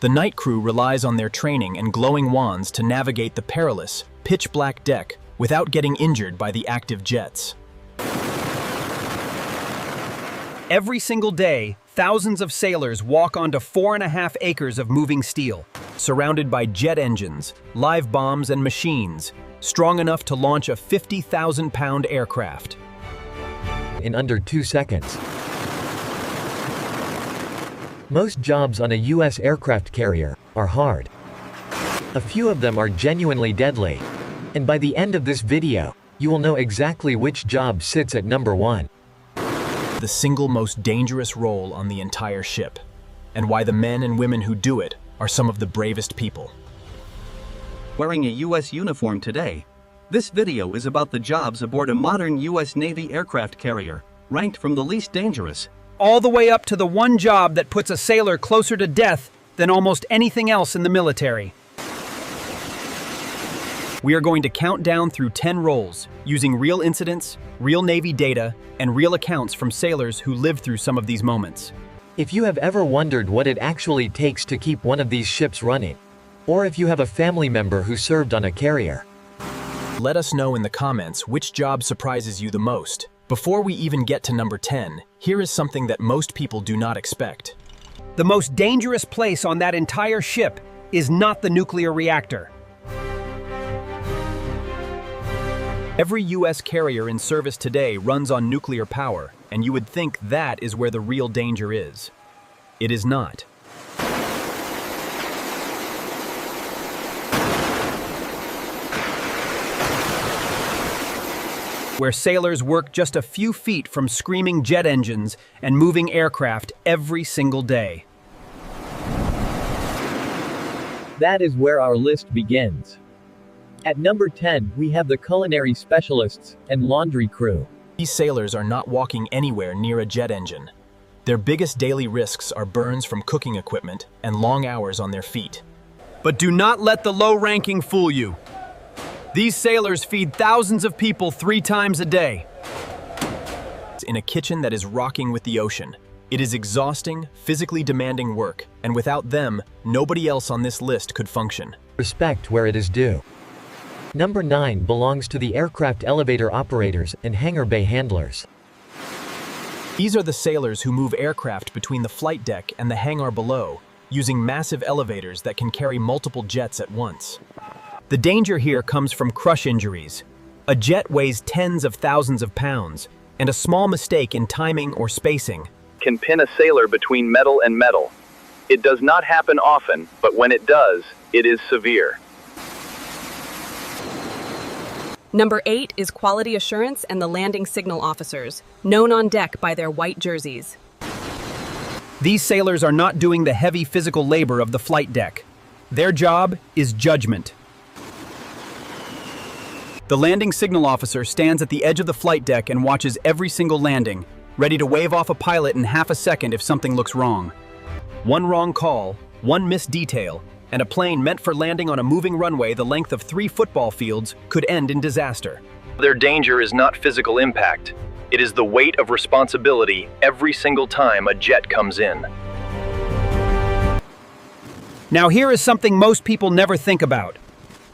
The night crew relies on their training and glowing wands to navigate the perilous, pitch-black deck without getting injured by the active jets. Every single day, thousands of sailors walk onto 4.5 acres of moving steel, surrounded by jet engines, live bombs, and machines, strong enough to launch a 50,000-pound aircraft. In under 2 seconds. Most jobs on a U.S. aircraft carrier are hard. A few of them are genuinely deadly. And by the end of this video, you will know exactly which job sits at number 1. The single most dangerous role on the entire ship, and why the men and women who do it are some of the bravest people. Wearing a U.S. uniform today, this video is about the jobs aboard a modern U.S. Navy aircraft carrier, ranked from the least dangerous all the way up to the one job that puts a sailor closer to death than almost anything else in the military. We are going to count down through 10 roles, using real incidents, real Navy data, and real accounts from sailors who lived through some of these moments. If you have ever wondered what it actually takes to keep one of these ships running, or if you have a family member who served on a carrier, let us know in the comments which job surprises you the most. Before we even get to number 10, here is something that most people do not expect. The most dangerous place on that entire ship is not the nuclear reactor. Every U.S. carrier in service today runs on nuclear power, and you would think that is where the real danger is. It is not. Where sailors work just a few feet from screaming jet engines and moving aircraft every single day. That is where our list begins. At number 10, we have the culinary specialists and laundry crew. These sailors are not walking anywhere near a jet engine. Their biggest daily risks are burns from cooking equipment and long hours on their feet. But do not let the low-ranking fool you. These sailors feed thousands of people 3 times a day. In a kitchen that is rocking with the ocean. It is exhausting, physically demanding work, and without them, nobody else on this list could function. Respect where it is due. Number 9 belongs to the aircraft elevator operators and hangar bay handlers. These are the sailors who move aircraft between the flight deck and the hangar below, using massive elevators that can carry multiple jets at once. The danger here comes from crush injuries. A jet weighs tens of thousands of pounds, and a small mistake in timing or spacing can pin a sailor between metal and metal. It does not happen often, but when it does, it is severe. Number 8 is quality assurance and the landing signal officers, known on deck by their white jerseys. These sailors are not doing the heavy physical labor of the flight deck. Their job is judgment. The landing signal officer stands at the edge of the flight deck and watches every single landing, ready to wave off a pilot in half a second if something looks wrong. One wrong call, one missed detail, and a plane meant for landing on a moving runway the length of 3 football fields could end in disaster. Their danger is not physical impact. It is the weight of responsibility every single time a jet comes in. Now here is something most people never think about.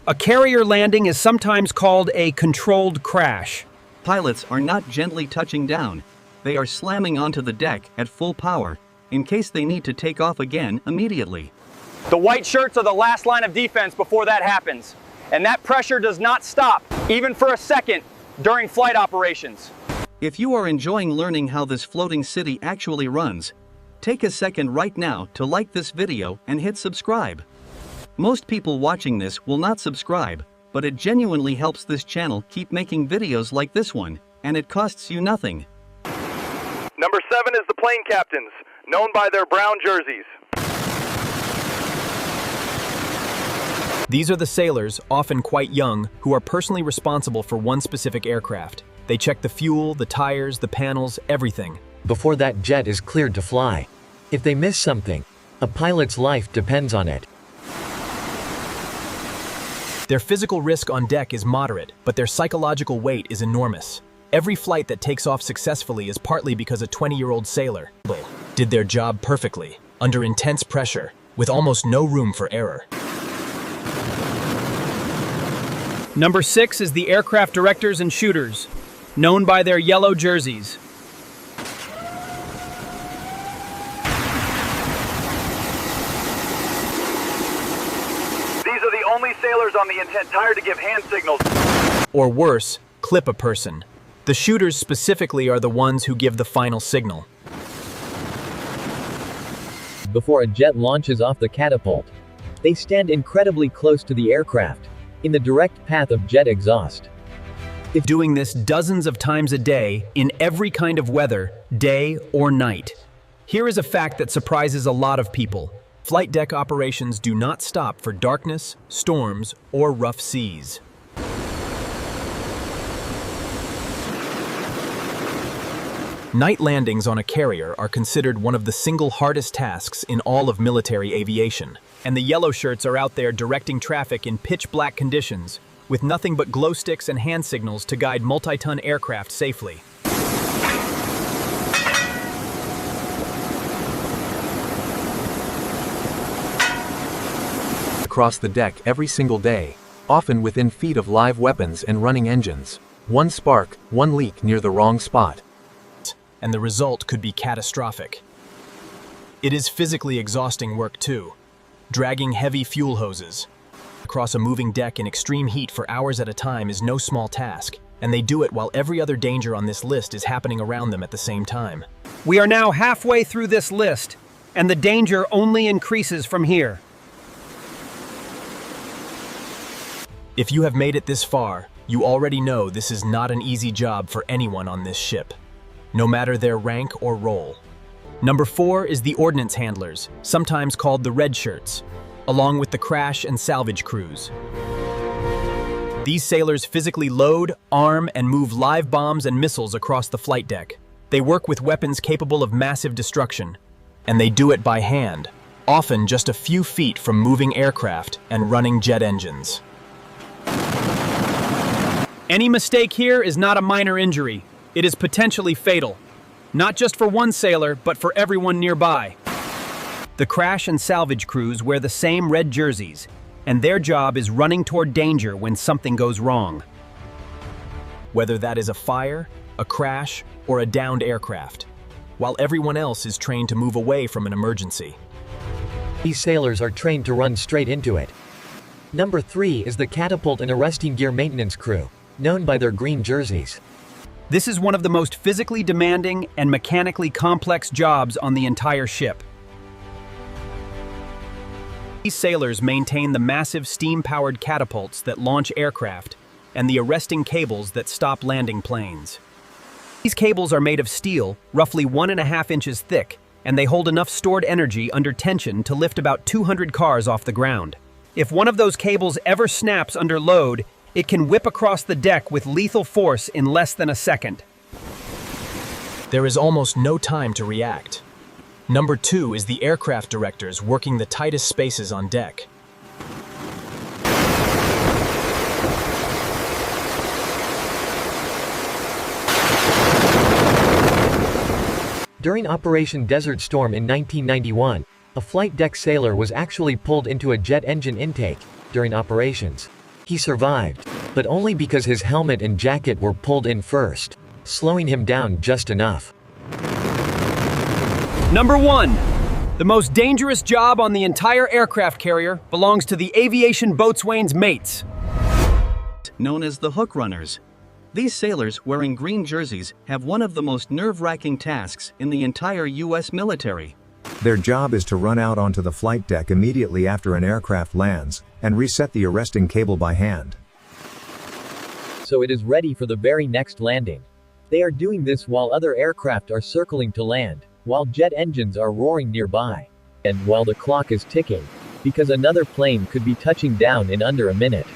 A carrier landing is sometimes called a controlled crash. Pilots are not gently touching down. They are slamming onto the deck at full power, in case they need to take off again immediately. The white shirts are the last line of defense before that happens. And that pressure does not stop, even for a second, during flight operations. If you are enjoying learning how this floating city actually runs, take a second right now to like this video and hit subscribe. Most people watching this will not subscribe, but it genuinely helps this channel keep making videos like this one, and it costs you nothing. Number 7 is the plane captains, known by their brown jerseys. These are the sailors, often quite young, who are personally responsible for one specific aircraft. They check the fuel, the tires, the panels, everything. Before that jet is cleared to fly. If they miss something, a pilot's life depends on it. Their physical risk on deck is moderate, but their psychological weight is enormous. Every flight that takes off successfully is partly because a 20-year-old sailor did their job perfectly, under intense pressure, with almost no room for error. Number 6 is the aircraft directors and shooters, known by their yellow jerseys. These are the only sailors on the entire to give hand signals. Or worse, clip a person. The shooters specifically are the ones who give the final signal. Before a jet launches off the catapult, they stand incredibly close to the aircraft, in the direct path of jet exhaust. Doing this dozens of times a day, in every kind of weather, day or night. Here is a fact that surprises a lot of people. Flight deck operations do not stop for darkness, storms, or rough seas. Night landings on a carrier are considered one of the single hardest tasks in all of military aviation. And the yellow shirts are out there directing traffic in pitch black conditions, with nothing but glow sticks and hand signals to guide multi-ton aircraft safely. Across the deck every single day, often within feet of live weapons and running engines. One spark, one leak near the wrong spot. And the result could be catastrophic. It is physically exhausting work too, dragging heavy fuel hoses across a moving deck in extreme heat for hours at a time is no small task, and they do it while every other danger on this list is happening around them at the same time. We are now halfway through this list, and the danger only increases from here. If you have made it this far, you already know this is not an easy job for anyone on this ship, no matter their rank or role. Number 4 is the ordnance handlers, sometimes called the red shirts, along with the crash and salvage crews. These sailors physically load, arm, and move live bombs and missiles across the flight deck. They work with weapons capable of massive destruction, and they do it by hand, often just a few feet from moving aircraft and running jet engines. Any mistake here is not a minor injury. It is potentially fatal, not just for one sailor, but for everyone nearby. The crash and salvage crews wear the same red jerseys, and their job is running toward danger when something goes wrong. Whether that is a fire, a crash, or a downed aircraft, while everyone else is trained to move away from an emergency. These sailors are trained to run straight into it. Number 3 is the catapult and arresting gear maintenance crew, known by their green jerseys. This is one of the most physically demanding and mechanically complex jobs on the entire ship. These sailors maintain the massive steam-powered catapults that launch aircraft and the arresting cables that stop landing planes. These cables are made of steel, roughly 1.5 inches thick, and they hold enough stored energy under tension to lift about 200 cars off the ground. If one of those cables ever snaps under load, it can whip across the deck with lethal force in less than a second. There is almost no time to react. Number 2 is the aircraft directors working the tightest spaces on deck. During Operation Desert Storm in 1991, a flight deck sailor was actually pulled into a jet engine intake during operations. He survived, but only because his helmet and jacket were pulled in first, slowing him down just enough. Number 1. The most dangerous job on the entire aircraft carrier belongs to the aviation boatswain's mates. Known as the hook runners. These sailors wearing green jerseys have one of the most nerve-wracking tasks in the entire U.S. military. Their job is to run out onto the flight deck immediately after an aircraft lands and reset the arresting cable by hand. So it is ready for the very next landing. They are doing this while other aircraft are circling to land, while jet engines are roaring nearby, and while the clock is ticking, because another plane could be touching down in under a minute.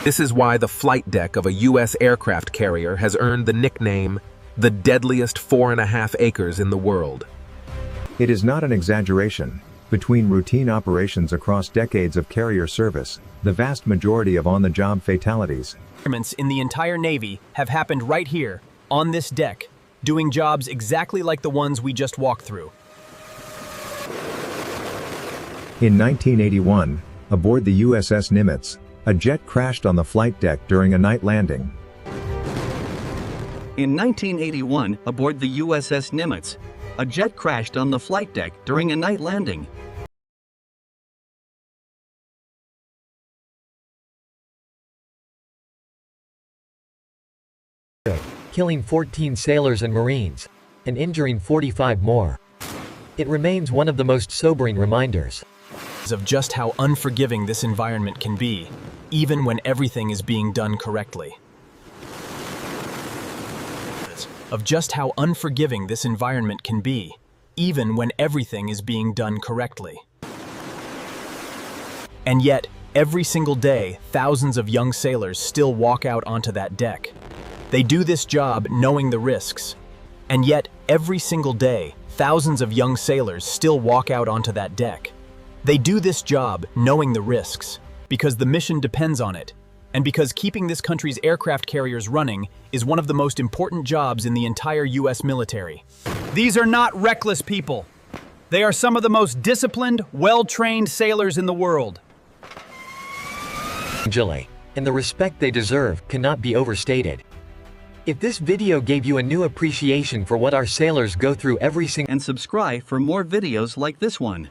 This is why the flight deck of a U.S. aircraft carrier has earned the nickname, the deadliest 4.5 acres in the world. It is not an exaggeration. Between routine operations across decades of carrier service, the vast majority of on-the-job fatalities In the entire Navy have happened right here, on this deck, doing jobs exactly like the ones we just walked through. In 1981, aboard the USS Nimitz, a jet crashed on the flight deck during a night landing. In 1981, aboard the USS Nimitz, a jet crashed on the flight deck during a night landing. Killing 14 sailors and Marines, and injuring 45 more. It remains one of the most sobering reminders of just how unforgiving this environment can be, even when everything is being done correctly. Of just how unforgiving this environment can be, even when everything is being done correctly. And yet, every single day, thousands of young sailors still walk out onto that deck. They do this job knowing the risks. And yet, every single day, thousands of young sailors still walk out onto that deck. They do this job knowing the risks, because the mission depends on it, and because keeping this country's aircraft carriers running is one of the most important jobs in the entire U.S. military. These are not reckless people. They are some of the most disciplined, well-trained sailors in the world. And the respect they deserve cannot be overstated. If this video gave you a new appreciation for what our sailors go through every single and subscribe for more videos like this one.